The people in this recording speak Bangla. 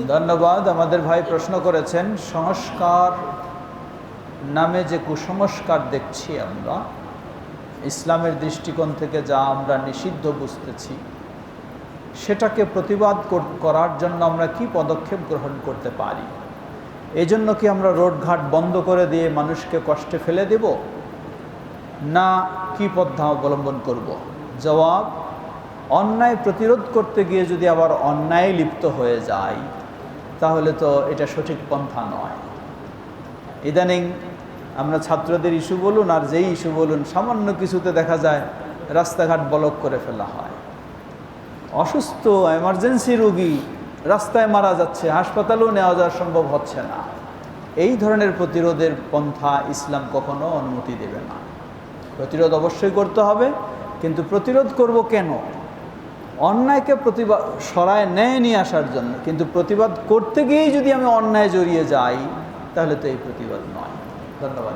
ধন্যবাদ। আমাদের ভাই প্রশ্ন করেছেন, সংস্কার নামে যে কুসংস্কার দেখছি আমরা, ইসলামের দৃষ্টিকোণ থেকে যা আমরা নিষিদ্ধ বুঝতেছি, সেটাকে প্রতিবাদ করার জন্য আমরা কি পদক্ষেপ গ্রহণ করতে পারি? এই জন্য কি আমরা রোডঘাট বন্ধ করে দিয়ে মানুষকে কষ্টে ফেলে দেব, না কি পন্থা অবলম্বন করব? জবাব, অন্যায় প্রতিরোধ করতে গিয়ে যদি আবার অন্যায় লিপ্ত হয়ে যায়, তাহলে তো এটা সঠিক পন্থা নয়। ইদানিং আমরা ছাত্রদের ইস্যু বলুন আর যেই ইস্যু বলুন, সামান্য কিছুতে দেখা যায় রাস্তাঘাট ব্লক করে ফেলা হয়। অসুস্থ এমার্জেন্সি রোগী রাস্তায় মারা যাচ্ছে, হাসপাতালেও নেওয়া যাওয়া সম্ভব হচ্ছে না। এই ধরনের প্রতিরোধের পন্থা ইসলাম কখনো অনুমতি দেবে না। প্রতিরোধ অবশ্যই করতে হবে, কিন্তু প্রতিরোধ করব কেন? অন্যায়কে সরায় ন্যায় নিয়ে আসার জন্য। কিন্তু প্রতিবাদ করতে গিয়েই যদি আমি অন্যায় জড়িয়ে যাই, তাহলে তো এই প্রতিবাদ নয়। ধন্যবাদ।